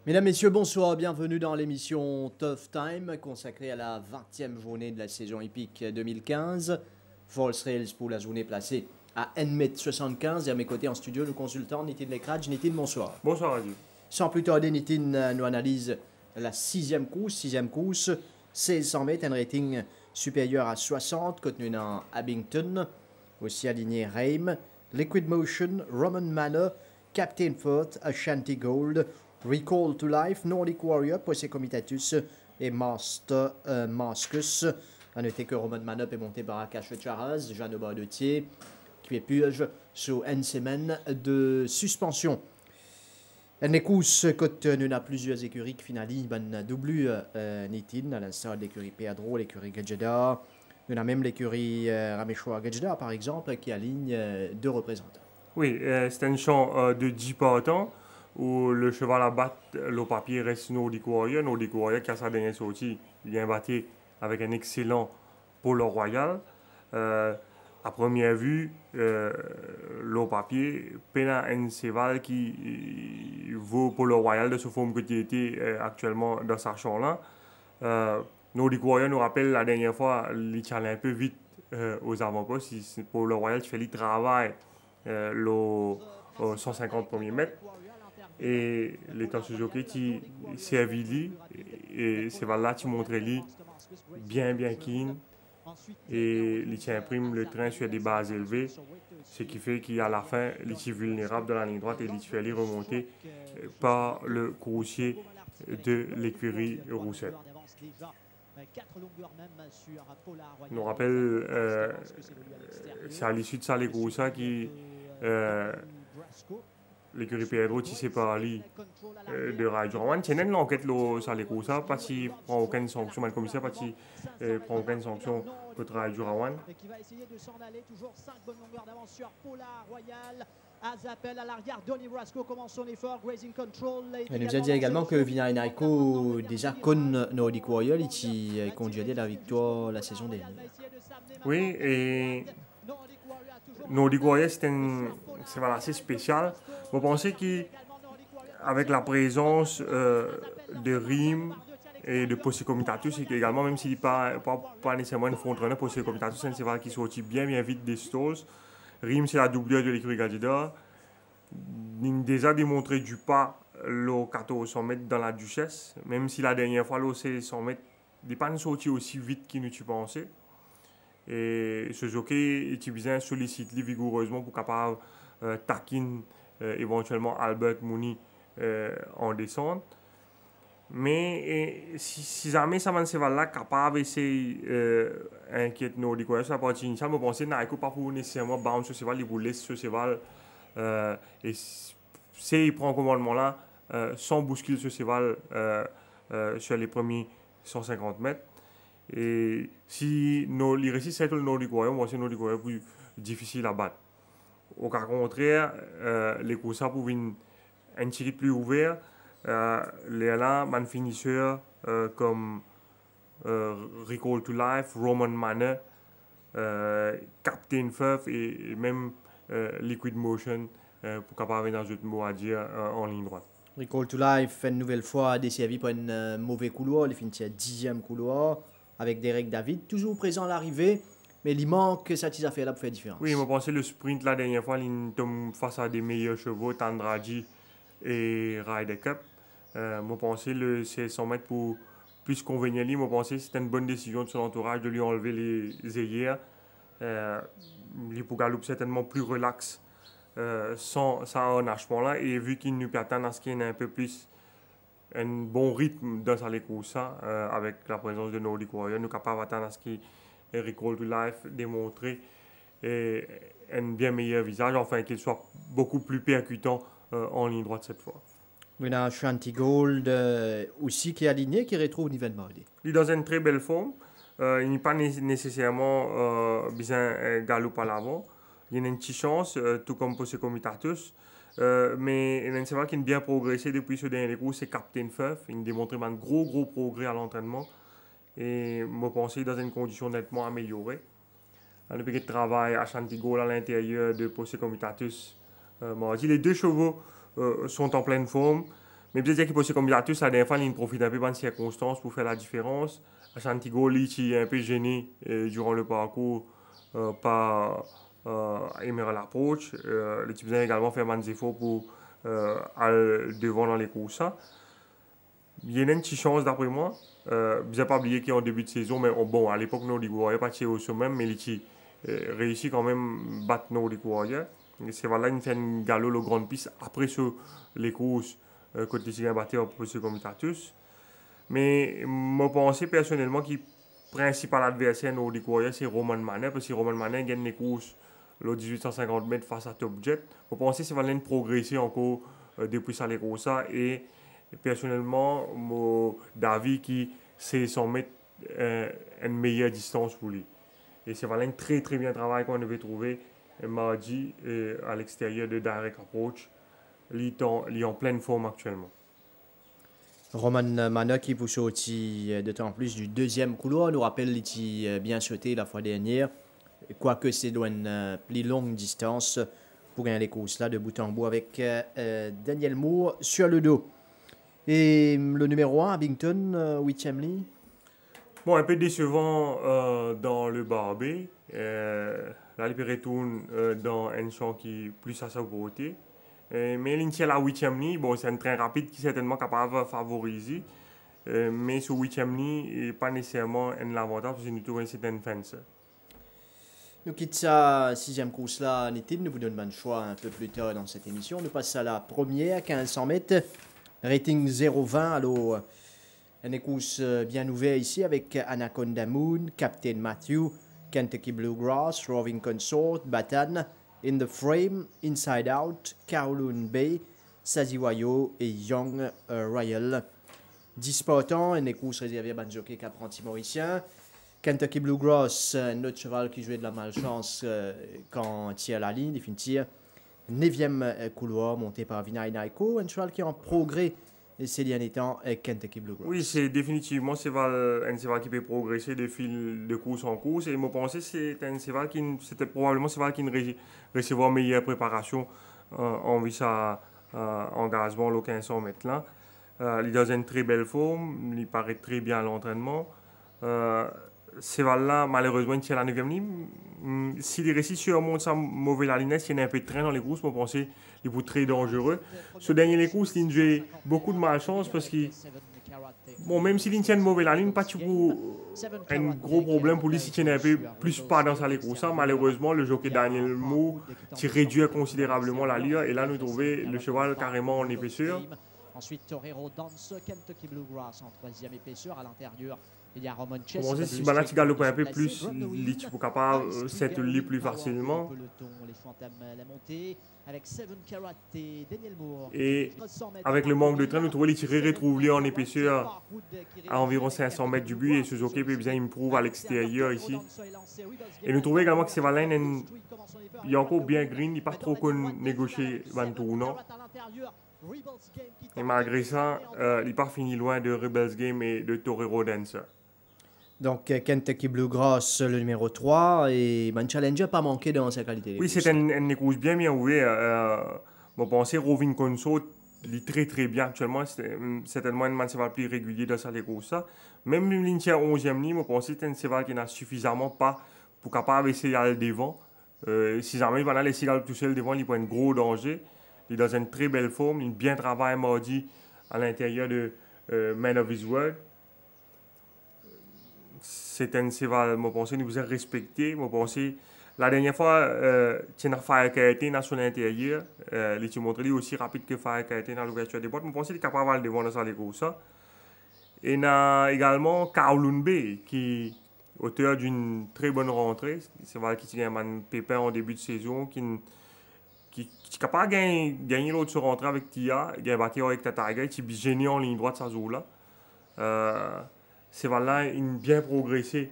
Mesdames, Messieurs, bonsoir, bienvenue dans l'émission Tough Time consacrée à la 20e journée de la saison hippique 2015. False Rails pour la journée placée à 1,75 m et à mes côtés en studio, le consultant Nitin Lekradj. Nitin, bonsoir. Bonsoir Radio. Sans plus tarder, Nitin nous analyse la sixième course, 1600 mètres, un rating supérieur à 60, contenu dans Abington, aussi aligné Reim, Liquid Motion, Roman Manor, Captain Fort, Ashanti Gold, Recall to Life, Nordic Warrior, Posse Comitatus et Master Mascus. A noter que Roman Manor est monté par Akash Charaz, Jeanne Bardetier, qui est purge sur une semaine de suspension. Les courses côté nous a plusieurs écuries qui finalisent une double Nitin, à l'instar de l'écurie Pedro, l'écurie Gadjeda. Nous avons même l'écurie Rameshwar Gadjeda, par exemple, qui aligne deux représentants. Oui, c'est un champ de 10 partants où le cheval à battre, le papier reste Nordic Warrior. Nordic Warrior qui a sa dernière sortie, il vient battre avec un excellent Polo Royal. À première vue, le papier peine un cheval qui vaut Polo Royal de ce forme que tu étais actuellement dans sa champ là. Nordic Warrior nous rappelle la dernière fois, il allait un peu vite aux avant-postes. Polo Royal, tu fais le travail le 150 premiers mètres. Et l'état Suzuki qui servi et c'est là tu montres lui bien keen et il imprime le train sur des bases élevées, ce qui fait qu'à la fin il est vulnérable dans la ligne droite et il fait aller remonter par le coursier de l'écurie Rousset. Nous rappelle c'est à l'issue de ça les coursiers qui l'écurie Pedro qui s'est parlé de Raijurawan. C'est une enquête sur les courses, pas si prend aucune sanction, le commissaire pas si prend aucune sanction contre Raijurawan. Qui va essayer de s'en aller, toujours 5 bonnes longueurs d'avance sur Polar Royal. Azapel à l'arrière, Donny Brasco commence son effort, Grazing Control. Il nous a dit également que Vinay Naiko, déjà con Nordic Warrior, qui a conduit la victoire la saison dernière. Oui, et Nordic Warrior, c'est assez spécial. Vous pensez qu'avec la présence de Rim et de Posse Comitatus, et également, même s'il n'est pas nécessairement une frontrunner, Posse Comitatus, c'est un cheval qui sortit bien vite des stalls. Rim, c'est la doublure de l'écurie Gadjeda. Il a déjà démontré du pas le 1400 mètres dans la Duchesse, même si la dernière fois, le 100 mètres, il n'est pas sorti aussi vite qu'il ne pensait. Et ce jockey est bien sollicité vigoureusement pour capable taquiner éventuellement Albert Mooney en descente. Mais si jamais ça va se là capable d'essayer inquiète Nordic Warrior sur la partie initiale, je pense que Naiko pas pour nécessairement bounce ce cheval, il vous laisse ce cheval et s'il prend commandement là sans bousculer ce cheval sur les premiers 150 mètres. Et si il réussit à le Nordic Warrior, moi c'est Nordic Warrior plus difficile à battre. Au cas contraire, les courses pour un tiré plus ouvert, les là, man finisseurs comme Recall to Life, Roman Manor, Captain Furf et même Liquid Motion pour capable dans un mot à dire en ligne droite. Recall to Life, une nouvelle fois desservi par un mauvais couloir, il finit à 10e couloir avec Derek David, toujours présent à l'arrivée. Mais il manque cette affaire-là pour faire différence. Oui, je pense que le sprint la dernière fois, il tombe face à des meilleurs chevaux, Tandraji et Ryder Cup. Je pense que le 100 mètres pour plus convenir, je pense que c'était une bonne décision de son entourage de lui enlever les œillères. Il pour Galop certainement plus relax sans ça enhachement là. Et vu qu'il nous peut attendre à ce qu'il y ait un peu plus un bon rythme dans sa course avec la présence de Nordic Warrior, nous sommes capables d'attendre à ce qu'il Recall to Life démontrer un bien meilleur visage, enfin qu'il soit beaucoup plus percutant en ligne droite cette fois. On a Ashanti Gold aussi qui est aligné, qui retrouve Niven Mardi. Il est dans une très belle forme. Il n'est pas nécessairement bien galop à l'avant. Il a une petite chance, tout comme Posse Comitatus. Mais il y a un qui a bien progressé depuis ce dernier coup, c'est Captain Furf. Il a démontré un gros progrès à l'entraînement. Et je pense qu'il est dans une condition nettement améliorée. Le petit travail à Ashanti Gold à l'intérieur de Posse Comitatus. Les deux chevaux sont en pleine forme. Mais peut-être qu'il peut comme Yatus, la dernière fois, il profite un peu de circonstances pour faire la différence. Ashantigo, lui, qui est un peu gêné durant le parcours par Emerald Approach. L'équipe besoin également faire des efforts pour aller devant dans les courses. Il y a une petite chance d'après moi. Vous n'avez pas oublié qu'en début de saison, mais bon, à l'époque, nous, les Warriors pas au sommet, mais il réussit quand même à battre nos Warriors. C'est voilà, il fait une galop, le grande piste après sur les courses côté Tigre battu en position commutatus. Mais je pense personnellement que le principal adversaire nos Warriors, c'est Roman Manet, parce que Roman Manet gagne les courses le 1850 mètres face à Top Jet. Je pense que c'est vraiment progresser encore depuis ça les courses et personnellement, David qui c'est 100 mètres une meilleure distance pour lui. Et c'est vraiment un très très bien travail qu'on devait trouver mardi à l'extérieur de Direct Approach. Il est en pleine forme actuellement. Roman Mana qui pousse aussi de temps en plus du deuxième couloir. Nous rappelle qu'il était bien sauté la fois dernière. Quoique c'est une plus longue distance pour gagner les courses là de bout en bout avec Daniel Moore sur le dos. Et le numéro 1, Abington, 8e ligne. Bon, un peu décevant dans le barbé. Là, il retourne dans un champ qui est plus à sa beauté. Mais l'initié à la 8e ligne, bon, c'est un train rapide qui est certainement capable de favoriser. Mais ce 8e ligne n'est pas nécessairement un avantage parce que nous trouvons c'est une fence. Nous quittons sa 6e course là, Nitid. Nous vous donnons un choix un peu plus tard dans cette émission. Nous passons à la première, 1500 mètres. Rating 0,20. Alors, une course bien ouverte ici avec Anaconda Moon, Captain Matthew, Kentucky Bluegrass, Roving Consort, Batan, In the Frame, Inside Out, Kowloon Bay, Saziwayo et Young Royal. 10 partants, une course réservée à Banjoké Capranti Mauricien. Kentucky Bluegrass, un autre cheval qui jouait de la malchance quand il tire la ligne, définitive. 9e couloir monté par Vinay Naiko, un cheval qui est en progrès ces derniers temps Kentucky Bluegrass. Oui, c'est définitivement un cheval qui peut progresser de fil de course en course. Et moi, je pense que c'est un cheval qui c'était probablement un cheval qui recevra une meilleure préparation en vue à engagement le 1500 mètres là. Il est dans une très belle forme, il paraît très bien à l'entraînement. Cheval-là, malheureusement, il tient la 9e ligne. S'il réussit surmonte sa mauvaise ligne, s'il y a un peu de train dans les courses, je pense qu'il est très dangereux. Ce dernier les courses, il a eu beaucoup de malchance parce que, bon, même s'il tient une mauvaise ligne, pas un gros problème pour lui s'il tient un peu plus pas dans sa course. Malheureusement, le jockey Daniel Moore réduit considérablement la ligne et là, nous trouvons le cheval carrément en épaisseur. Ensuite, Torero Dance, Kentucky Bluegrass en 3e épaisseur à l'intérieur. Il y a Roman Chess. Bon, si tu galopes un peu plus, tu es capable de s'étaler plus facilement. Et avec le manque de train, nous trouvons les tirés retrouvés en épaisseur à environ 500 mètres du but et Suzuki peut bien improve à l'extérieur ici. Et nous trouvons également que c'est Valin, il est encore bien green, il n'est pas trop négocié dans tournant. Et malgré ça, il n'est pas fini loin de Rebels Game et de Torero Dancer. Donc, Kentucky Bluegrass, le numéro 3, et un challenger pas manqué dans sa qualité. Oui, c'est une course bien ouverte. Je pense que Roving Consort, il est très très bien actuellement. C'est certainement un cheval plus régulier dans sa course. Même une 11e ligne, je pense que c'est un cheval qui n'a suffisamment pas pour capable essayer d'aller devant. Si jamais il va aller essayer d'aller tout seul devant, il prend un gros danger. Il est dans une très belle forme, il bien travaille mardi à l'intérieur de Man of His Word. C'est un cheval, je pense, que nous vous avez respecté. Je pense la dernière fois, tu as fait Kayaté sur l'intérieur. Il a montré aussi rapide que faire Kayaté dans l'ouverture des boîtes. Je pense qu'il est capable d'aller devant dans sa course. Et il y a également Kowloon Bay, qui est auteur d'une très bonne rentrée. C'est un cheval qui a un pépin en début de saison, qui est capable de gagner l'autre sur rentrée avec Tia, il a battu avec Tataga, il est génial en ligne droite sa zone là. C'est là, il a bien progressé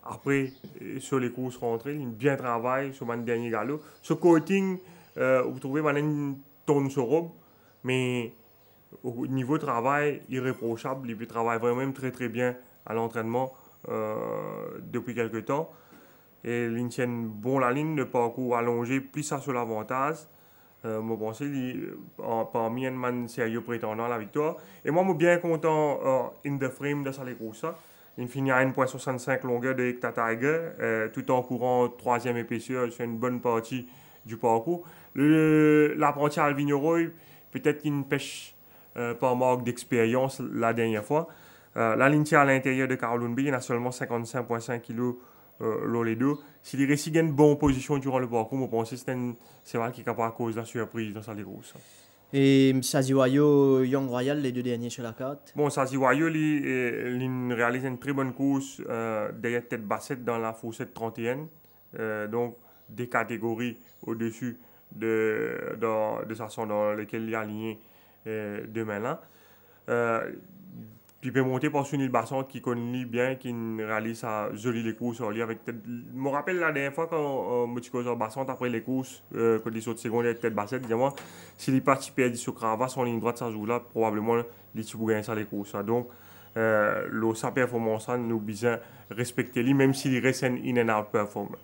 après sur les courses rentrées, il a bien travaillé sur le dernier galop. Sur coating, vous trouvez une tonne sur robe, mais au niveau de travail, irréprochable, il travaille vraiment très très bien à l'entraînement depuis quelques temps. Et il tient bon la ligne, le parcours allongé, plus ça sur l'avantage. Je pense qu'il parmi un man sérieux prétendant à la victoire. Et moi, je suis bien content in the frame de sa course. Il finit à 1,65 longueur de Hector Tiger, tout en courant 3e épaisseur sur une bonne partie du parcours. L'apprenti Alvin Roy, peut-être qu'il pêche par manque d'expérience la dernière fois. La ligne tire à l'intérieur de Kowloon Bay, il a seulement 55,5 kg les deux. S'il réussit à une bonne position durant le parcours, je pense que c'est vrai qu'il est capable à cause de la surprise dans sa course. Et Saziwayo, Young Royal, les deux derniers sur la carte. Bon, Saziwayo, il réalise une très bonne course derrière tête bassette dans la fourchette 31. Donc, des catégories au-dessus de façon dans lesquelles il est aligné demain là. Puis il peut monter par Sunil Bassant qui connaît bien, qui réalise sa jolie les courses en avec tête. Je me rappelle la dernière fois quand Motiko Bassant après les courses, que des autres secondes avec tête bassette, dis-moi, s'il est participé sur Cravasse en ligne droite, ça joue là, probablement il est gagner ça les courses. Donc, sa performance, nous besoin respecter lui, même s'il reste un in and out performer.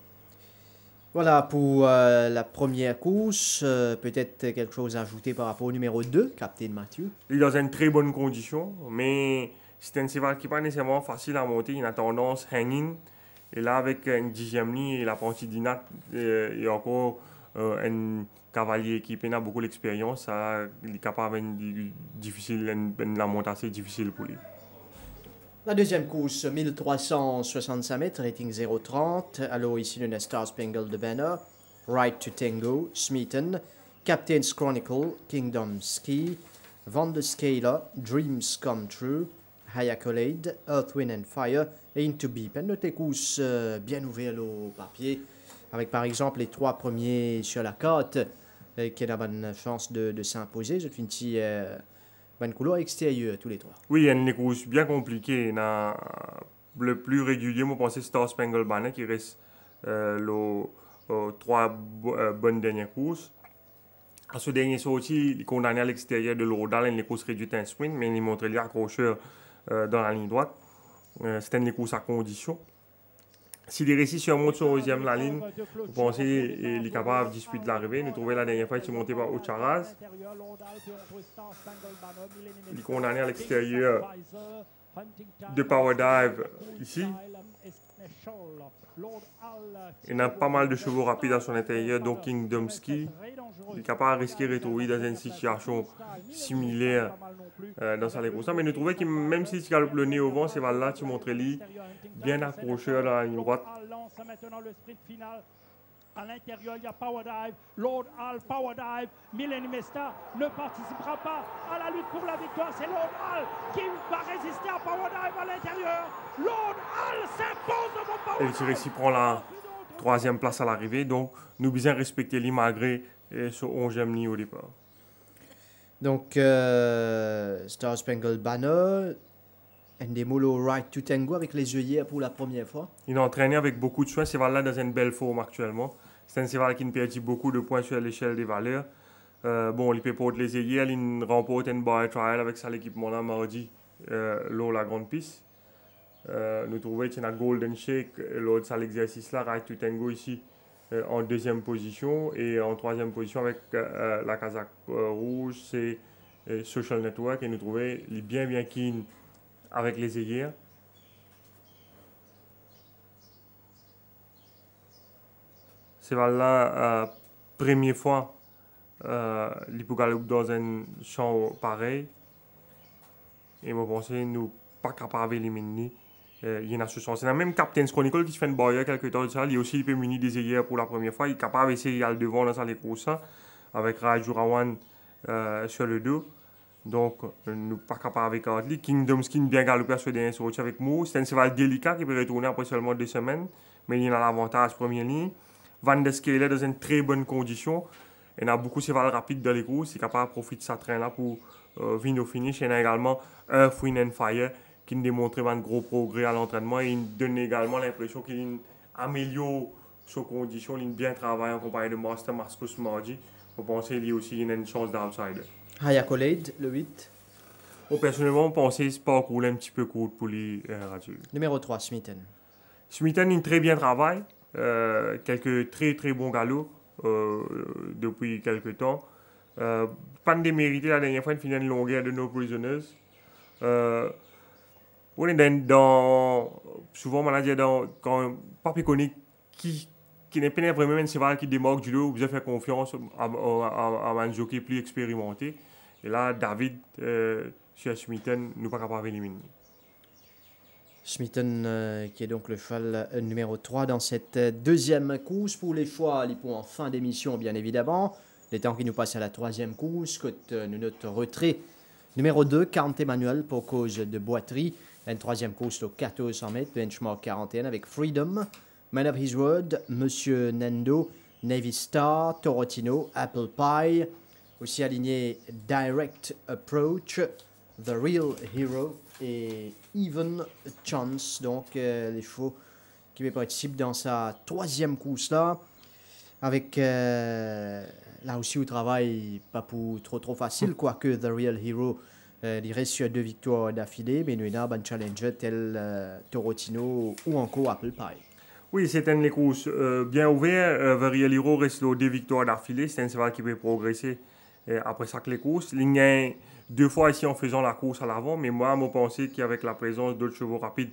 Voilà pour la première course. Peut-être quelque chose à ajouter par rapport au numéro 2, Captain Matthew. Il est dans une très bonne condition, mais c'est un cheval qui n'est pas nécessairement facile à monter. Il a tendance hanging. Et là, avec une 10e ligne et l'apprenti d'Inat, et encore un cavalier qui a beaucoup d'expérience, il est capable de la monter assez difficile pour lui. La deuxième course, 1365 mètres, rating 0,30. Alors ici, le Star Spangled Banner, Right to Tango, Smeaton, Captain's Chronicle, Kingdom Ski, Van de Scala, Dreams Come True, Hayakolade, Earth, Wind and Fire et Into Beep. Une autre course bien ouverte au papier, avec par exemple les 3 premiers sur la carte, qui a la bonne chance de s'imposer. Je finis bonne couleur extérieure tous les 3. Oui, il y a une course bien compliquée. Le plus régulier, je pense, c'est Star Spangled Banner qui reste les 3 bonnes dernières courses. À ce dernier sorti, il est condamné à l'extérieur de l'Orodal, une course réduite à un sprint, mais il montre les accrocheurs dans la ligne droite. C'était une course à condition. S'il est réussi sur monte sur 11e la ligne, vous pensez qu'il est capable de disputer l'arrivée. Nous trouvons la dernière fois qu'il est monté par Ocharaz. Il est condamné à l'extérieur de Power Dive ici. Il a pas mal de chevaux rapides à son intérieur, donc Kingdom Ski. Il est capable de risquer de retrouver dans une situation similaire dans sa course. Mais nous trouvons que même s'il galope le nez au vent, c'est là qui montre lui bien accroché dans la ligne droite. À l'intérieur, il y a Power Dive, Lord Hall, Power Dive, Millennium Mesta ne participera pas à la lutte pour la victoire. C'est Lord Hall qui va résister à Power Dive à l'intérieur. Lord Hall s'impose devant Power Dive. Et ici prend la 3e place à l'arrivée, donc nous devons respecter lui malgré ce 11e ligne au départ. Donc, Star Spangled Banner, Endemolo Right to Tango avec les œillères pour la première fois. Il est entraîné avec beaucoup de soin. Ce cheval-là dans une belle forme actuellement. C'est un cheval qui ne perd beaucoup de points sur l'échelle des valeurs. Bon, il peut porter les œillères. Il remporte une barre trial avec ça l'équipement-là mardi lors de la grande piste. Nous trouvons qu'il y a Golden Shake lors de l'exercice-là, Right to Tango ici en 2e position. Et en 3e position avec la casaque rouge, c'est Social Network. Et nous trouvons il est bien keen avec les œillères. C'est là première fois il peut galoper dans un champ pareil. Et je pense que nous ne sommes pas capables d'éliminer. Il y en a ce sens. C'est même Captain's Chronicle qui se fait une barrière quelque temps de ça. Il est aussi muni des œillères pour la première fois. Il est capable d'essayer d'aller devant dans les courses avec Rajurawan sur le dos. Donc, nous ne sommes pas capables avec Hartley. Kingdom Skin bien galopé à ce dernier sorti avec Moore. C'est un cheval délicat qui peut retourner après seulement 2 semaines. Mais il a l'avantage première ligne. Van der Scala est dans une très bonne condition. Il y a beaucoup de cheval rapides dans les courses. Il est capable de profiter de sa train-là pour venir au finish. Il y a également Earth, Wind and Fire qui démontre un gros progrès à l'entraînement. Et il donne également l'impression qu'il améliore ses conditions. Il bien travaille en compagnie de Master Marcus mardi. Je pense qu'il y a aussi une chance d'outsider. Hayakolade, le 8. Personnellement, je pense que ce parcours est un petit peu court pour les radios. Numéro 3, Smeaton. Smeaton, il très bien travaille. Quelques très bons galops. depuis quelques temps. Pas de démérité la dernière fois, il finit une longueur de No Prisoners. On est souvent, on a dit, quand pas connu qui n'est pas vraiment un cheval qui démarque du lot, vous avez fait confiance à un jockey plus expérimenté. Et là, David, sur Smitten, nous pas capable d'éliminer. Smitten, qui est donc le cheval numéro 3 dans cette deuxième course. Pour les choix, les points en fin d'émission, bien évidemment. Les temps qui nous passent à la troisième course, nous notre retrait. Numéro 2, Count Emmanuel pour cause de boiterie. La troisième course au 1400 mètres, benchmark 41 avec Freedom, Man of His Word, Monsieur Nando, Navy Star, Torotino, Apple Pie. Aussi aligné Direct Approach, The Real Hero et Even Chance. Donc les chevaux qui participent dans sa troisième course là. Avec là aussi au travail, pas pour trop facile, quoique The Real Hero il reste sur 2 victoires d'affilée, mais nous avons un challenger tel Torotino ou encore Apple Pie. Oui, c'est une course bien ouverte. The Real Hero reste sur 2 victoires d'affilée. C'est un cheval qui peut progresser après ça que les courses. Il y a 2 fois ici en faisant la course à l'avant, mais moi, je pensais qu'avec la présence d'autres chevaux rapides,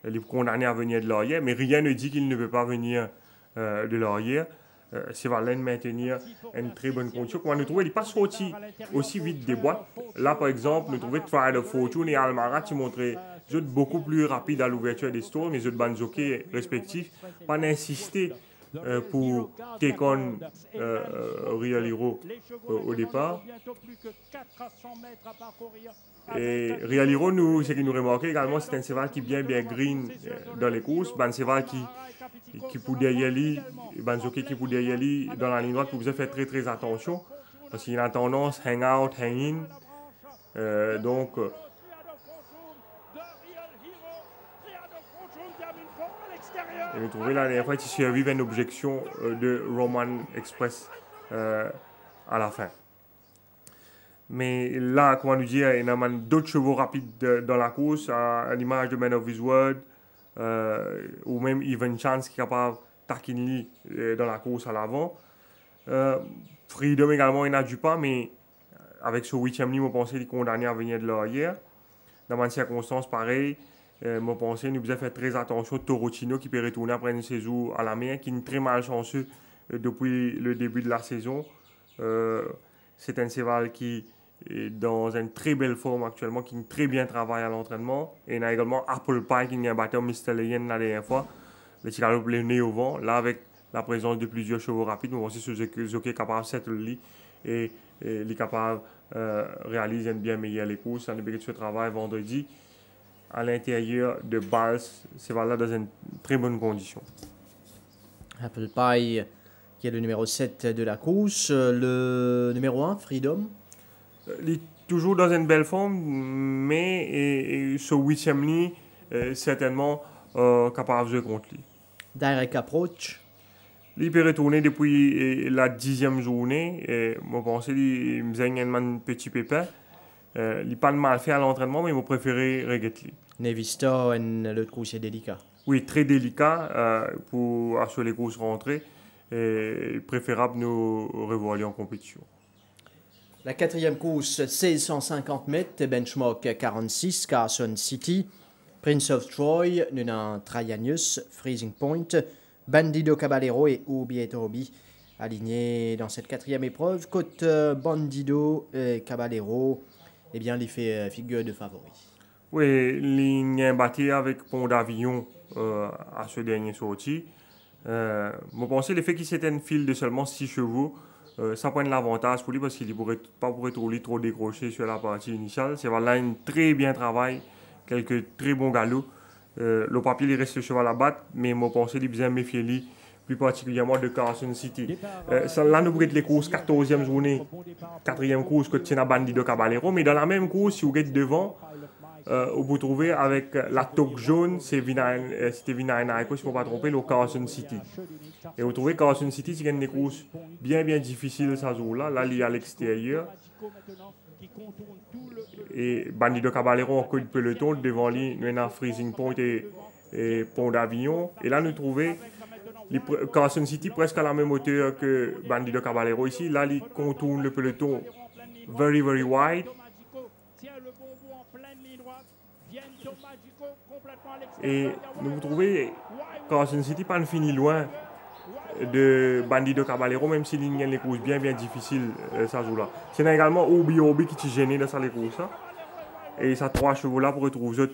il est condamné à venir de l'arrière, mais rien ne dit qu'il ne peut pas venir de l'arrière. C'est valable de maintenir une très bonne condition. Comme nous trouvons, il n'est pas sorti aussi vite des boîtes. Là, par exemple, nous trouvons Trial of Fortune et Almara qui montraient beaucoup plus rapide à l'ouverture des stores, mais les autres banjockeys respectifs, pas d'insister pour take on Real Hero au départ. Et Real Hero, ce qui nous remarquait également, c'est un cheval qui est bien green dans les courses. Un cheval qui pour derrière lui, un jockey qui pour derrière lui dans la ligne droite, vous devez faire très attention parce qu'il a tendance hang out, hang in. Donc et vous trouvez la dernière fois qu'il survive une objection de Roman Express à la fin. Mais là, comment nous dire, il y a d'autres chevaux rapides dans la course, à l'image de Man of His Word, ou même Even Chance qui est capable de taquiner dans la course à l'avant. Freedom également, il n'a du pas, mais avec ce 8e ligne, on pensait qu'il est condamné à venir de l'arrière. Dans une circonstance pareille, je pensais qu'il nous devait faire très attention. Torotino qui peut retourner après une saison à la mer, qui est très malchanceux depuis le début de la saison. C'est un cheval qui est dans une très belle forme actuellement, qui très bien travaille à l'entraînement. Et il y a également Apple Pie qui a battu Mr. Leyen la dernière fois. Le tirage le nez au vent. Là, avec la présence de plusieurs chevaux rapides, nous pensons que ce jockey est capable de settle lit et il est capable de réaliser une bien meilleure les courses. On a débuté ce travail vendredi à l'intérieur de Bals. C'est là dans une très bonne condition. Apple Pie qui est le numéro 7 de la course. Le numéro 1, Freedom. Il est toujours dans une belle forme, mais ce 8e ligne est certainement capable de jouer contre lui. Direct Approach. Il peut retourner depuis la 10e journée. Je pense qu'il me faisait un petit pépin. Il n'est pas mal fait à l'entraînement, mais je préférais regretter. Navy Star et l'autre course est délicat. Oui, très délicat pour assurer les courses rentrées. Et préférable nous revoir en compétition. La 4e course, 1650 mètres, benchmark 46, Carson City, Prince of Troy, Nunan Traianius, Freezing Point, Bandido Caballero et Obi alignés dans cette 4e épreuve. Côte Bandido et Caballero, eh bien, les fait figure de favoris. Oui, ligne bâtie avec Pont d'Avignon à ce dernier sorti. Je pense que le fait qu'il c'était une file de seulement 6 chevaux, ça prend de l'avantage pour lui parce qu'il ne pourrait pas trop décrocher sur la partie initiale. C'est là un très bien travail, quelques très bons galops. Le papier il reste le cheval à battre, mais je pense qu'il bien méfier lui, plus particulièrement de Carson City. Là, nous pourrions les courses 14e journée, 4e course que tient à Bandido Caballero, mais dans la même course, si vous êtes devant, vous trouvez avec la toque jaune, c'était Vinainaiko, si je ne me pas tromper, le Carson City. Et vous trouvez Carson City, c'est une course bien difficile ce jour-là. Là, il est à l'extérieur. Et Bandido Caballero en queue de peloton, devant lui, nous avons Freezing Point et Pont d'Avignon. Et là, nous trouvons Carson City presque à la même hauteur que Bandido Caballero ici. Là, il contourne le peloton very, very wide. Et vous trouvez Carson City pas fini loin de Bandido Caballero, même si il y a les courses bien difficiles, ça joue là. C'est également Obi Obi qui est gêné dans les courses. Et ça 3 chevaux là pour retrouver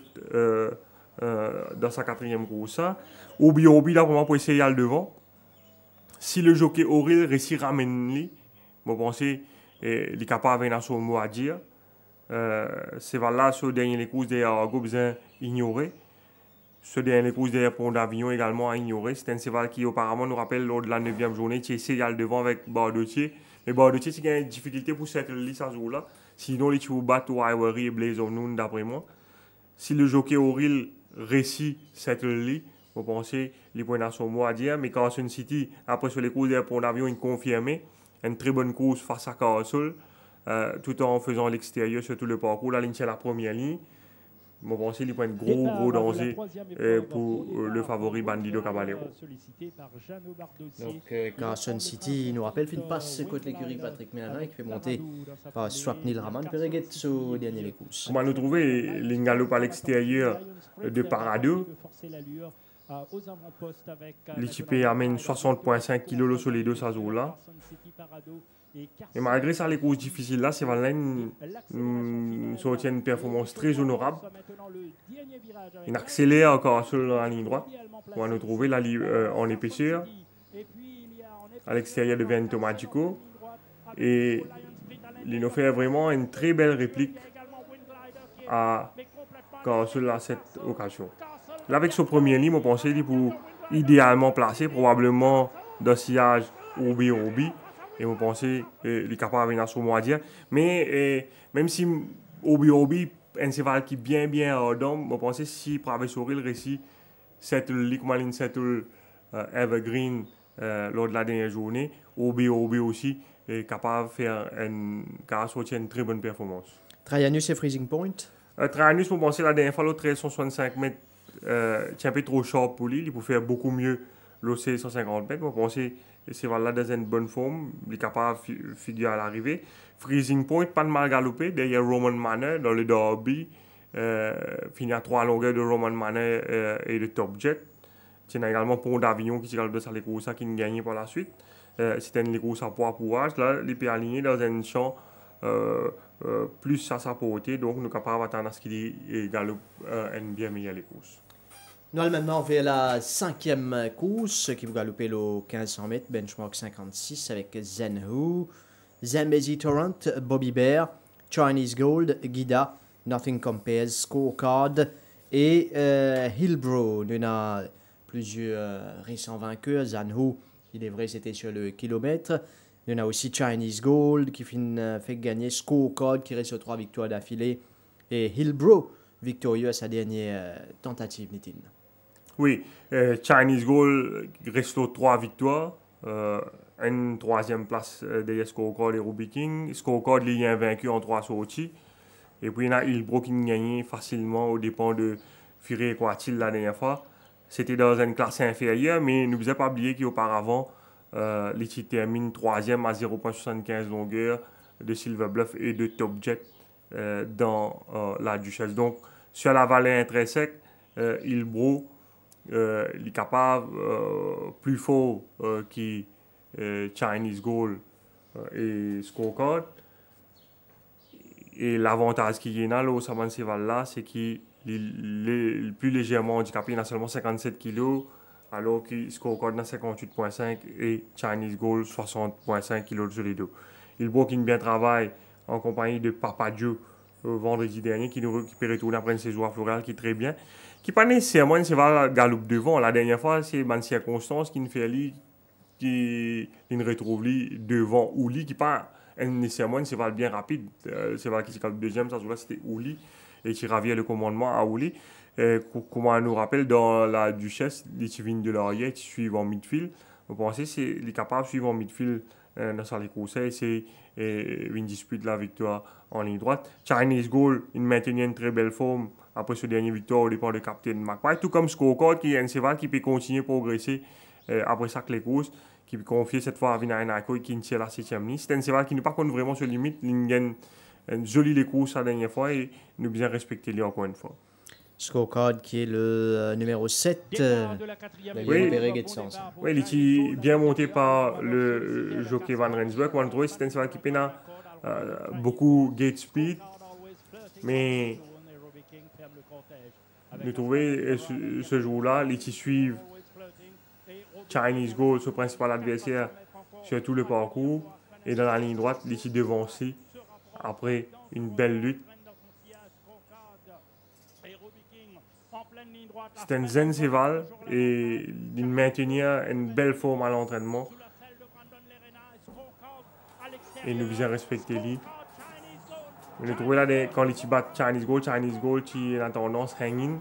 dans sa 4e course. Obi Obi là vraiment pour essayer à le devant. Si le jockey Auril réussit à ramener, je pense qu'il est capable d'avoir un mot à dire. C'est là sur dernier courses derrière Argo besoin ignorer. Ce dernier courses derrière Pont d'Avignon également à ignorer. C'est un cheval qui auparavant nous rappelle lors de la 9e journée qui essaie d'aller devant avec Bardotier. Mais Bardotier c'est qu'il y a une difficulté pour cette ligne ce jour-là. Sinon, il faut battre Ivory et Blaze of Noon d'après moi. Si le jockey Auril réussit cette ligne, vous pensez les points dans son mot à dire. Mais Carson City, après sur les courses derrière Pont d'Avignon, il confirmé une très bonne course face à Castle. Tout en faisant l'extérieur sur tout le parcours. La ligne c'est la première ligne. Je pense qu'il y a un gros danger pour le favori Bandido Caballero. Donc Carson City nous rappelle une passe contre l'écurie Patrick Mélanin qui fait monter par Swapnil Raman Pereguet au dernier les courses. Comment nous trouver l'ingalope à l'extérieur de Parado. L'équipe amène 60,5 kg sur les deux ça joue là. Et malgré ça, les courses difficiles là, c'est vraiment une performance très honorable. Il accélère encore sur la ligne droite. On va nous trouver là en épaisseur à l'extérieur de Vento Magico. Et il nous fait vraiment une très belle réplique à Castle à cette occasion. Là, avec son premier ligne, on pensait qu'il pour idéalement placer, probablement dans le sillage Obi. Et vous pensez qu'il est capable de venir sur moi dire. Mais même si Obi un cheval qui est bien ardent, vous pensez si pour sauver le récit, cette ligue maline, cette Evergreen lors de la dernière journée, Obi aussi est capable de faire une très bonne performance. Traianus et Freezing Point. Traianus, vous pensez la dernière fois, l'autre 165 mètres, c'est un peu trop short pour lui. Il peut faire beaucoup mieux l'OC 150 mètres. Vous pensez c'est là dans une bonne forme, il est capable de figurer à l'arrivée. Freezing Point, pas de mal galopé, derrière Roman Manor dans le derby, finit à 3 longueurs de Roman Manor et de Top Jet. Il y a également Pont d'Avignon qui galope dans les courses qui a gagné par la suite. C'était une course à poids pourrage, là, il peut aligner dans un champ plus à sa portée, donc nous sommes capables d'attendre à ce qu'il galope une bien meilleure les courses. Nous allons maintenant vers la 5e course qui va galoper le 1500 mètres, benchmark 56 avec Zenhu, Zambezi Torrent, Bobby Bear, Chinese Gold, Guida, Nothing Compares, Scorecard et Hillbrow. Nous avons plusieurs récents vainqueurs. Zenhu, il est vrai, c'était sur le kilomètre. Nous avons aussi Chinese Gold qui fait gagner Scorecard qui reste sur 3 victoires d'affilée. Et Hillbrow, victorieux à sa dernière tentative, Nitin. Oui, Chinese Gold reste aux 3 victoires, une 3e place derrière Scorecard et Ruby King. Scorecard il est invaincu en 3 sorties. Et puis il y a Hillbrow qui a gagné facilement aux dépens de Fury Equatil la dernière fois. C'était dans une classe inférieure, mais ne vous avez pas oublié qu'auparavant, l'équipe termine 3e à 0,75 longueur de Silver Bluff et de Top Jet dans la Duchesse. Donc, sur la vallée intrinsèque, Hillbrow il est capable plus fort que Chinese Gold et Scorecard. Et l'avantage qu'il y a au Saban Cheval là, c'est qu'il est plus légèrement handicapé, il a seulement 57 kg, alors que Scorecard a 58,5 et Chinese Gold 60,5 kg sur les deux. Hillbrow qui bien travaille en compagnie de Papa Joe vendredi dernier, qui nous récupère retourner après une saison à Floral qui est très bien. Qui pas nécessairement une cheval galope devant. La dernière fois, c'est une circonstance qui nous fait lui, qui nous retrouve lui devant Ouli, qui pas nécessairement une cheval bien rapide. Cheval qui se galope deuxième, ça c'était Ouli, et qui ravient le commandement à Ouli. Comme on nous rappelle, dans la Duchesse, les Tivines de Laurier qui suivent en midfield. Vous pensez qu'il est capable de suivre en midfield dans sa conseils, c'est une dispute de la victoire en ligne droite. Chinese Gold, il maintenait une très belle forme après ce dernier victoire au départ de Captain McPie, tout comme Scorecard qui est un cheval qui peut continuer à progresser après ça que les courses, qui confié cette fois à Vinainako et qui est la 7e ligne. C'est un cheval qui n'est pas contre vraiment sur limite, il a une jolie les courses la dernière fois et nous bien respecter lui encore une fois. Scorecard qui est le numéro 7. Oui, il est bien monté par le jockey Van Rensburg. On trouve c'est un cheval qui peine beaucoup gate speed, mais nous trouvons ce jour-là, il suivent Chinese Gold, ce principal adversaire, sur tout le parcours. Et dans la ligne droite, il est devancé après une belle lutte. C'est un zen cheval et il maintenir une belle forme à l'entraînement. Et nous bien respecter lui. Nous trouvons là quand il bat Chinese Gold qui a tendance hanging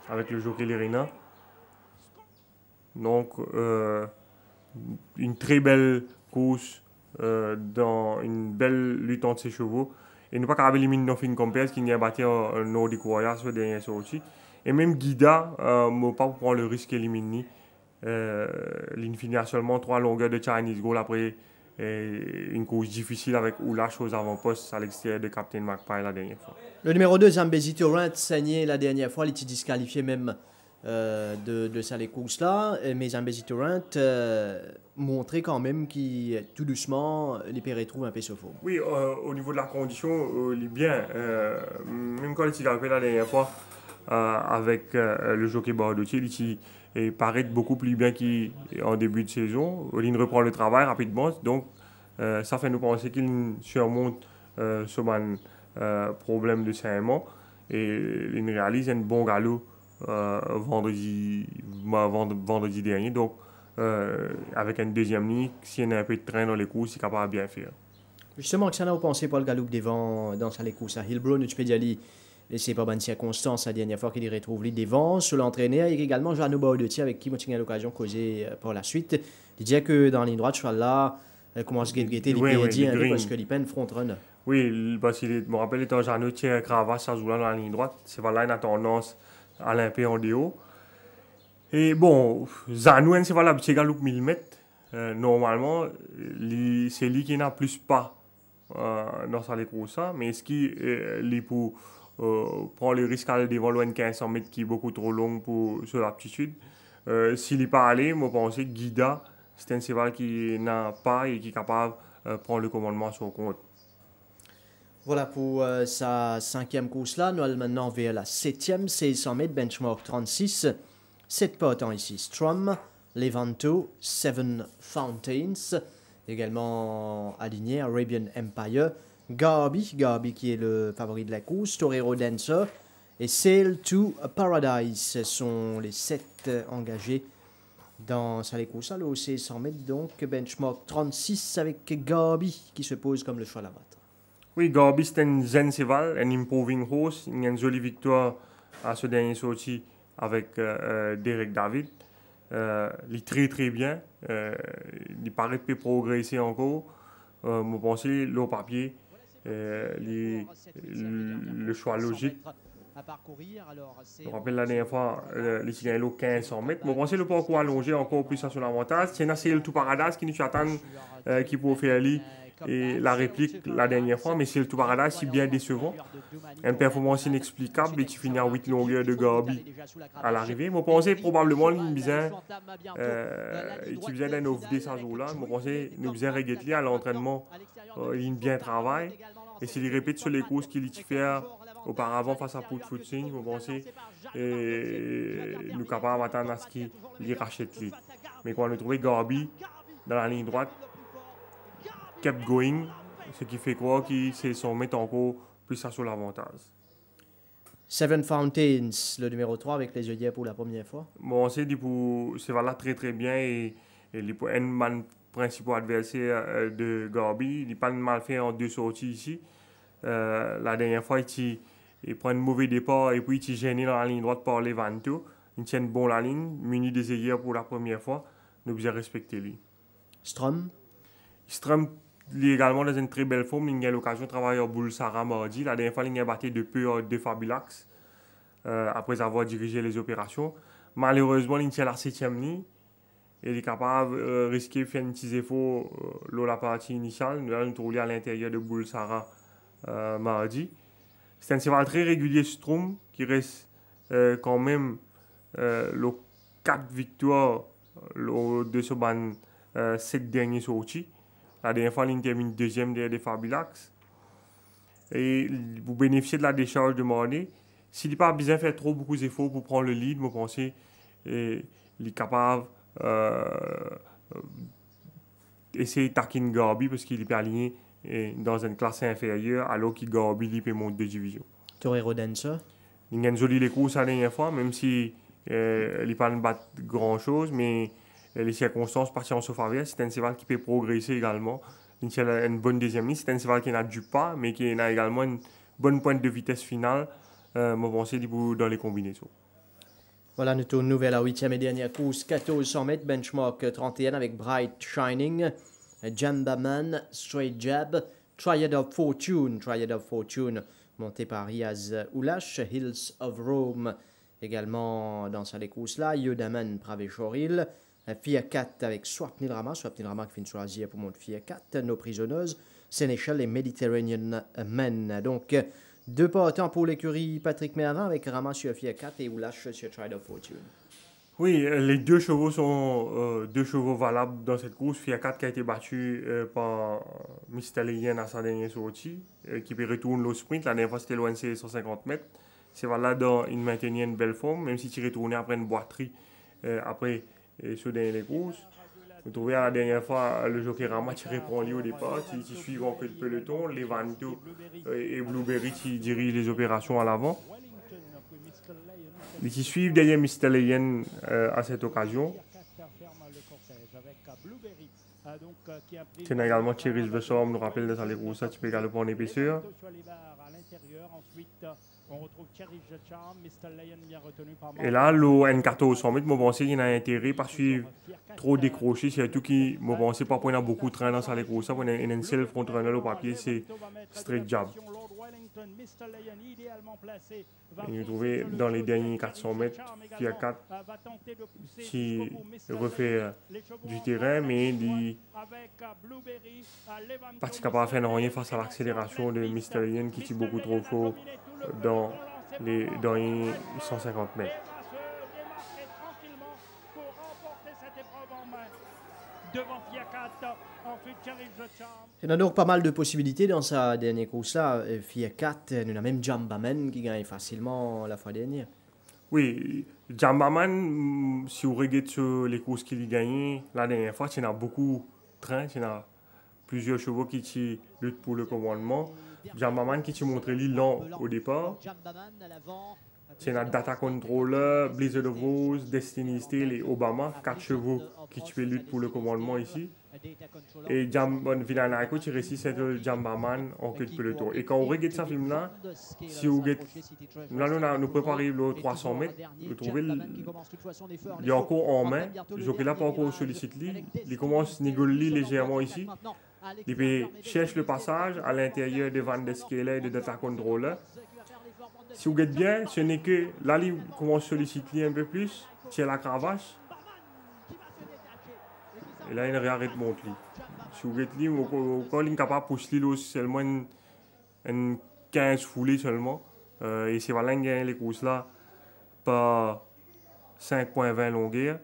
avec le jockey Lerina. Donc, une très belle course dans une belle lutte entre ses chevaux. Et nous pas qu'à éliminer Nothing Compares qui n'y a battu un Nordic Warrior sur le dernier sortie. Et même Guida, ne pas prendre le risque d'éliminer. Il finit à seulement 3 longueurs de Chinese Gold après une course difficile avec Oulash aux avant-postes à l'extérieur de Captain Magpie la dernière fois. Le numéro 2, Zambezi Torrent, saigné la dernière fois, il était disqualifié même de ça les courses là, mais Zambezi Torrent montrait quand même qu'il tout doucement les peut retrouver un peu ce faux. Oui, au niveau de la condition, il est bien. Même quand il s'est galopé la dernière fois avec le jockey Bordeaux, il paraît beaucoup plus bien qu'en début de saison. Il reprend le travail rapidement, donc ça fait nous penser qu'il surmonte ce problème de saignement et il réalise un bon galop vendredi dernier. Donc, avec une deuxième ligne, s'il y a un peu de train dans les courses, c'est capable de bien faire. Justement, que ça n'a pas pensé pour le galop devant dans les courses à Hillbrow, tu peux dire et c'est pas bonne circonstance la dernière fois qu'il retrouve les devant sur l'entraîneur et également Joannou Baudetier avec qui moi j'ai eu l'occasion de causer par la suite. Il dit que dans la ligne droite, je suis là, commence à guetter les pédis parce que les peines front run. Oui, parce qu'il me rappelle étant Joannou tient Cravache, ça joue là dans la ligne droite. C'est là il a tendance à l'imper en déo. Et bon, Zanou, c'est valable, c'est galop 1000 mètres. Normalement, c'est lui qui n'a plus pas dans sa course, mais ce qui est pour prendre le risque d'aller devant loin de 1500 mètres qui est beaucoup trop long pour sur l'aptitude. S'il n'est pas allé, moi je pense que Guida, c'est un cheval qui n'a pas et qui est capable de prendre le commandement sur le compte. Voilà pour sa 5e course là. Nous allons maintenant vers la 7e, 1600 mètres, benchmark 36. 7 partants ici. Strum, Levanto, Seven Fountains. Également aligné Arabian Empire. Garby qui est le favori de la course. Torero Dancer. Et Sail to Paradise sont les 7 engagés dans les courses. Là, au 1600 mètres, donc benchmark 36 avec Garby qui se pose comme le choix à la battre. Oui, Garby c'est un zen cheval, un improving horse. Il y a une jolie victoire à ce dernier sortie avec Derek David. Il est très très bien. Il paraît peut progresser encore. Je pense que le papier, le choix logique. Je me rappelle la dernière fois, les Cigano 1500 mètres. Je pense que le parcours allongé encore plus sur l'avantage. C'est Nassel tout Paradise qui nous attend, qui peut faire et la réplique la dernière fois, mais c'est le tout Paradise, c'est bien décevant. Une performance inexplicable et qui finit en 8 longueurs de Garby à l'arrivée. Je pense probablement qu'il vient d'un OVD ce jour-là. Je pense qu'il vient regretter à l'entraînement. Il bien travail. Et s'il répète sur les courses qu'il a fait auparavant face à Put Footing, je pense qu'il nous capable d'attendre à ce qu'il rachète lui. Mais quand on a trouvé Garby dans la ligne droite, kept going, ce qui fait croire qu'il s'est met encore plus sur l'avantage. Seven Fountains, le numéro 3 avec les œillets pour la première fois. Bon, c'est là très très bien et il est un man principal adversaire de Garby. Il n'est pas mal fait en 2 sorties ici. La dernière fois, il prend un mauvais départ et puis il est gêné dans la ligne droite par Levanto. Il tient bon la ligne, muni des œillets pour la première fois. Nous devons respecter lui. Strum, il est également dans une très belle forme. Il a eu l'occasion de travailler au Boule Sarah mardi. La dernière fois, il a battu de peu de Fabilax après avoir dirigé les opérations. Malheureusement, il tient la 7e ligne il est capable de risquer de faire un petit effort lors de la partie initiale. Nous allons trouver à l'intérieur de Bulsara mardi. C'est un cheval très régulier Strom qui reste quand même les 4 victoires de ce ban 7 derniers sorties. La dernière fois, il termine deuxième derrière des Fabilax. Et vous bénéficiez de la décharge de Marné. S'il n'a pas besoin de faire trop beaucoup d'efforts pour prendre le lead, vous pensez qu'il est capable d'essayer de taquiner Garbi parce qu'il est aligné dans une classe inférieure alors que Garbi peut monter de division. Torero Densa. Il a joli les courses la dernière fois, même si il n'a pas battu grand chose, mais les circonstances partent en sa faveur. C'est un cheval qui peut progresser également. Il a une bonne deuxième ligne. C'est un cheval qui n'a du pas, mais qui a également une bonne pointe de vitesse finale. Je pense dans les combinaisons. Voilà, nous tournons vers la 8e et dernière course, 1400 mètres, benchmark 31 avec Bright Shining, Jambaman, Straight Jab, Triad of Fortune, monté par Riaz Oulash, Hills of Rome, également dans sa course-là, Yodaman, Praveshoril, Fia 4 avec Swapnil Rama qui finit choisir pour monter Fia 4, Nos Prisonneuses, Sénéchal et Mediterranean Men. Donc, 2 partants pour l'écurie Patrick Mervin avec Rama sur Fia 4 et Oulash sur Triad of Fortune. Oui, les 2 chevaux sont 2 chevaux valables dans cette course. Fia 4 qui a été battu par Mystalian à sa dernière sortie, qui peut retourner le sprint. La dernière fois, c'était loin de 150 mètres. C'est voilà, il maintenait une belle forme, même si tu retournais après une boiterie, après ce dernier course. Vous trouvez à la dernière fois, le jockey Rama qui répond au départ, qui suit encore le peloton, Levanto et Blueberry qui dirigent les opérations à l'avant. Et qui suivent derrière Mystalian à cette occasion. C'est également Thierry Bessom, nous rappelle dans les courses, tu peux galoper en épaisseur. Et là, le N14 100 mètres, je pense qu'il y a intérêt par suivre trop décroché, surtout qui, je pense pas qu'on a beaucoup de train dans les courses, on a un seul front runner au papier, c'est Straight Jab. Et nous trouvons dans les derniers 400 mètres, Fia 4 qui refait du terrain, mais il n'est pas capable de faire rien face à l'accélération de Mystalian qui est beaucoup trop fort dans les 150 mètres. Il y a donc pas mal de possibilités dans sa dernière course-là. Fia 4, nous avons même Jambaman qui gagne facilement la fois dernière. Oui, Jambaman, si vous regardez sur les courses qu'il a gagnées la dernière fois, il y a beaucoup de trains, il y a plusieurs chevaux qui luttent pour le commandement. Jambaman qui montre l'île lent au départ. C'est notre Data Controller, Blizzard of Oz, Destiny Steel et Obama, 4 chevaux qui luttent pour le commandement ici. Et Vilanaiko qui réussit cette Jambaman en queue de peloton. Et quand on regarde ce film-là, si vous regardez, là nous préparons le 300 mètres, vous trouvez il est encore en main, le jockey là pas encore sollicite lui, il commence à négocier légèrement ici. Il peut chercher le passage à l'intérieur de Van der Skele et de Data Controller. Si vous regardez bien, ce n'est que là, il commence à solliciter un peu plus, c'est la cravache. Et là, il réarrête mon lit. Si vous regardez, il est capable de pousser seulement une 15 foulées seulement. Et c'est voilà, il gagne les courses là par 5,20 longueur.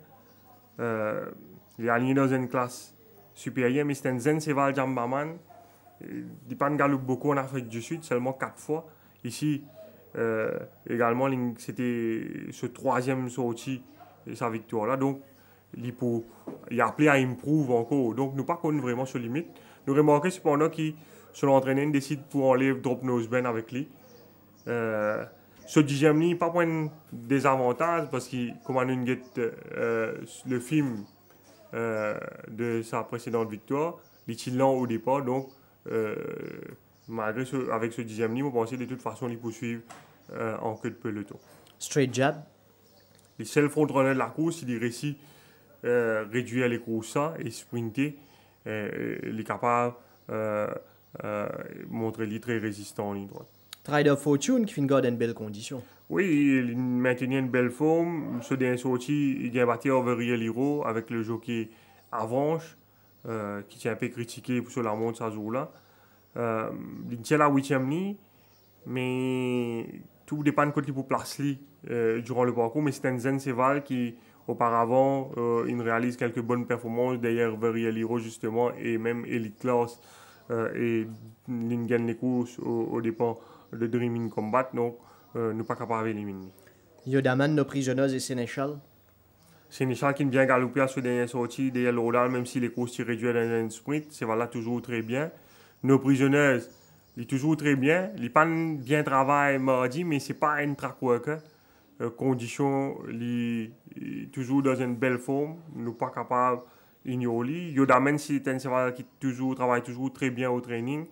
Il est aligné dans une classe supérieure, mais c'est un Zen Seval Jambaman. Il n'a pas galope beaucoup en Afrique du Sud, seulement 4 fois. Ici, également, c'était ce 3e sortie de sa victoire là. Donc, il a appelé à improve encore. Donc, nous pas connu vraiment sur limite. Nous remarquons cependant qu'il, selon l'entraîneur, décide pour enlever drop nose bend avec lui. Ce 10e ligne, pas point des avantages parce qu'il commande une le film de sa précédente victoire. Il est lent au départ. Donc, malgré avec ce 10e ligne, on pensait de toute façon les poursuivre en queue de peloton. Straight Jab. Les seuls frontrunner de la course, il réussit réduire les courses et sprinter. Il est capable de montrer qu'il est très résistant en ligne droite. Tried of Fortune qui fait une garde en belle condition. Oui, il maintenait une belle forme. Ce dernier sorti, il a battu Overreal Hero avec le jockey Avanche, qui tient un peu critiqué sur la montre ça jour-là. Il tient la 8e ligne, mais tout dépend de côté pour placer durant le parcours. Mais c'est un Zen Seval qui, auparavant, il réalise quelques bonnes performances derrière Overreal Hero justement, et même Elite Class, et il gagne les courses au dépens de Dreaming Combat. Donc, nous pas capable d'éliminer. Yodaman, nos prisonniers et Sénéchal. Sénéchal qui vient galoper à ce dernier sortie derrière l'Oral, même si les courses sont réduites dans un sprint, c'est voilà toujours très bien. Nos prisonniers, ils sont toujours très bien. Ils pas bien travail mardi, mais c'est pas un track worker. Condition, ils toujours dans une belle forme. Nous pas capable d'ignorer. Yodaman, c'est un cheval qui travaille toujours très bien au training.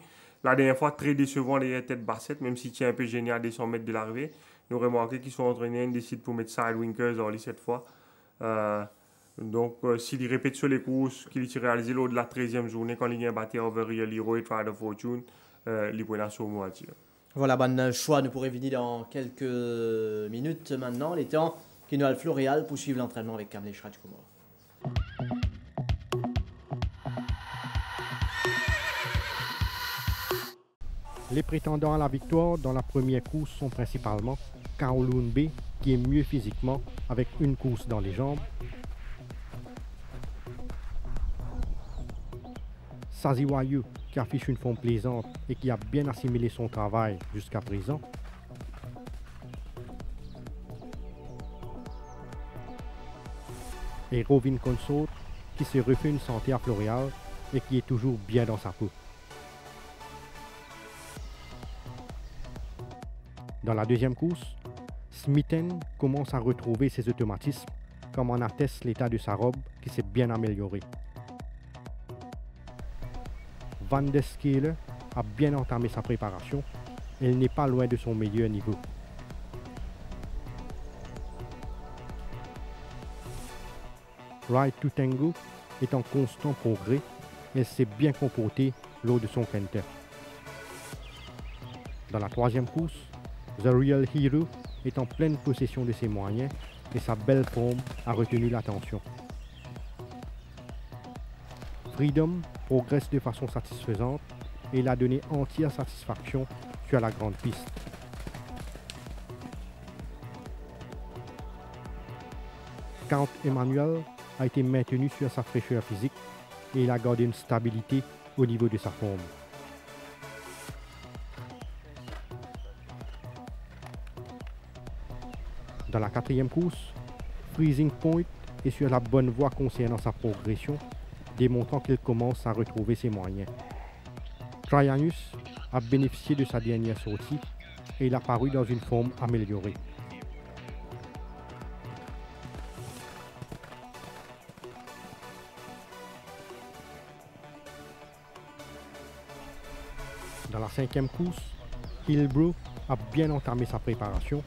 La dernière fois, très décevant les têtes bassettes, même s'il tient un peu génial à 200 mètres de l'arrivée. Nous remarquons qu'ils sont entraînés, ils décident pour mettre Sidewinkers en ligne cette fois. Donc, s'il répète sur les courses qu'il a réalisées lors de la 13e journée, quand il a battu Overreal Hero et Tried of Fortune, il peut la sur moi. Voilà, bon choix, nous pourrons venir dans quelques minutes maintenant. Les temps qui nous a le Floréal pour suivre l'entraînement avec Kamlesh Rajkumar. Les prétendants à la victoire dans la première course sont principalement Kowloon B, qui est mieux physiquement avec une course dans les jambes, Saziwayu, qui affiche une forme plaisante et qui a bien assimilé son travail jusqu'à présent, et Rovin Consort, qui se refait une santé à Floréal et qui est toujours bien dans sa peau. Dans la deuxième course, Smithen commence à retrouver ses automatismes, comme en atteste l'état de sa robe qui s'est bien amélioré. Van der Skele a bien entamé sa préparation et il n'est pas loin de son meilleur niveau. Ride to Tango est en constant progrès et elle s'est bien comportée lors de son canter. Dans la troisième course, The Real Hero est en pleine possession de ses moyens et sa belle forme a retenu l'attention. Freedom progresse de façon satisfaisante et il a donné entière satisfaction sur la grande piste. Count Emmanuel a été maintenu sur sa fraîcheur physique et il a gardé une stabilité au niveau de sa forme. Dans la quatrième course, Freezing Point est sur la bonne voie concernant sa progression, démontrant qu'il commence à retrouver ses moyens. Traianus a bénéficié de sa dernière sortie et il a paru dans une forme améliorée. Dans la cinquième course, Hillbrook a bien entamé sa préparation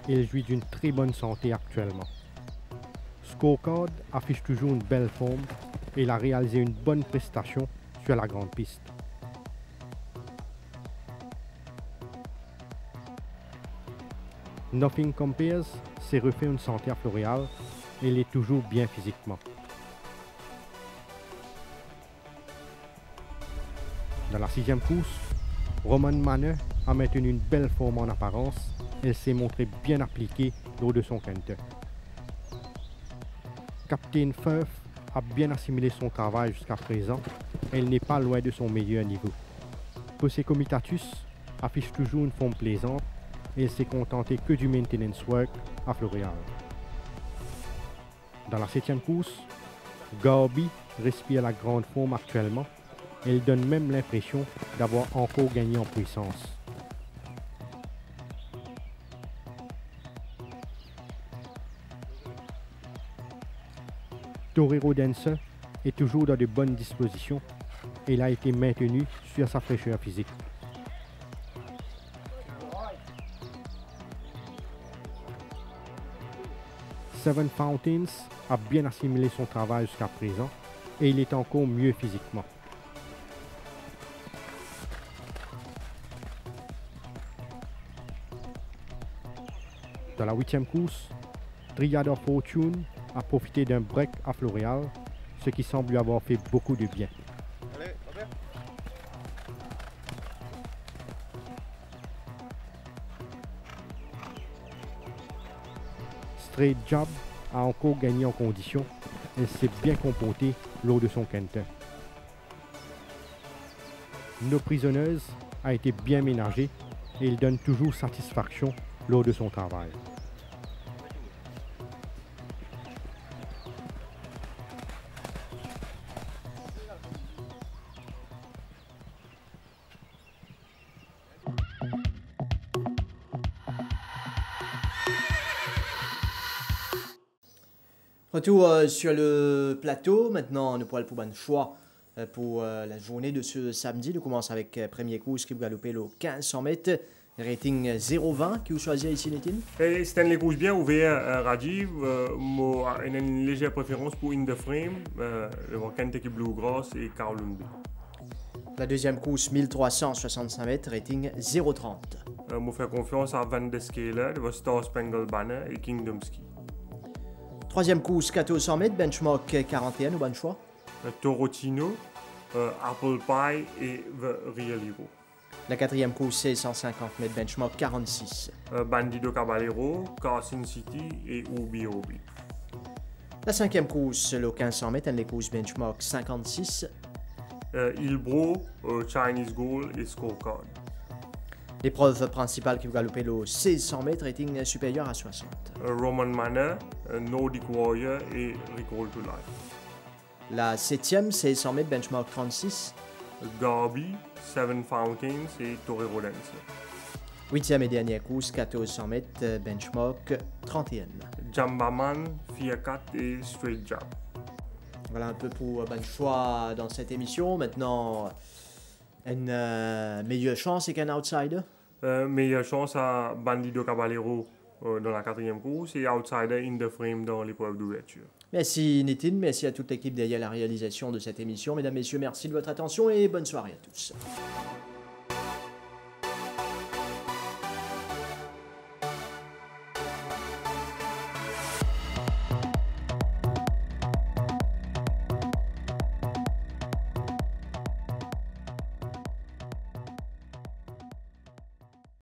et il jouit d'une très bonne santé actuellement. Scorecard affiche toujours une belle forme et il a réalisé une bonne prestation sur la grande piste. Nothing Compares s'est refait une santé à Floréal et il est toujours bien physiquement. Dans la sixième course, Roman Manor a maintenu une belle forme en apparence et elle s'est montrée bien appliquée lors de son canter. Captain Firth a bien assimilé son travail jusqu'à présent et elle n'est pas loin de son meilleur niveau. Posse Comitatus affiche toujours une forme plaisante et elle s'est contentée que du maintenance work à Floréal. Dans la septième course, Garby respire la grande forme actuellement et elle donne même l'impression d'avoir encore gagné en puissance. Torero Dancer est toujours dans de bonnes dispositions et il a été maintenu sur sa fraîcheur physique. Seven Fountains a bien assimilé son travail jusqu'à présent et il est encore mieux physiquement. Dans la 8e course, Dryad of Fortune a profité d'un break à Floréal, ce qui semble lui avoir fait beaucoup de bien. Straight Job a encore gagné en condition. Elle s'est bien comportée lors de son canter. Nos prisonneuses a été bien ménagée et il donne toujours satisfaction lors de son travail. Retour sur le plateau. Maintenant, nous pourrons pour un choix pour la journée de ce samedi. Nous commençons avec premier course qui va galoper le 1500 mètres. Rating 0,20 qui vous choisit ici, Nitin? C'est une course bien ouverte, Rajiv. Moi, j'ai une légère préférence pour In The Frame, le Kentucky Bluegrass et Carlunde. La deuxième course 1365 mètres, rating 0,30. Moi, fais confiance à Van de Scaler, le Star Spangled Banner et Kingdom Ski. Troisième course 1400 mètres, benchmark 41 au bon choix. Torotino, Apple Pie et The Real Hero. La quatrième course 1650 mètres, benchmark 46. Bandido Caballero, Carson City et Ubi Obi. La cinquième course, le 1500 mètres, les courses benchmark 56. Ilbro, Chinese Goal et Scorecard. L'épreuve principale qui va galoper le 1600 mètres, rating supérieur à 60. Roman Manor, Nordic Warrior et Recall to Life. La septième 1600 mètres, benchmark 36. Garby, Seven Fountains et Torero Lens. Huitième et dernière course 1400 mètres, benchmark 31. Jambaman, Fiacat et Straight Jab. Voilà un peu pour le choix dans cette émission. Maintenant, une meilleure chance qu'un outsider. Meilleure chance à Bandido Caballero dans la quatrième course et outsider In The Frame dans l'épreuve d'ouverture. Merci Nitin, merci à toute l'équipe derrière la réalisation de cette émission. Mesdames, Messieurs, merci de votre attention et bonne soirée à tous.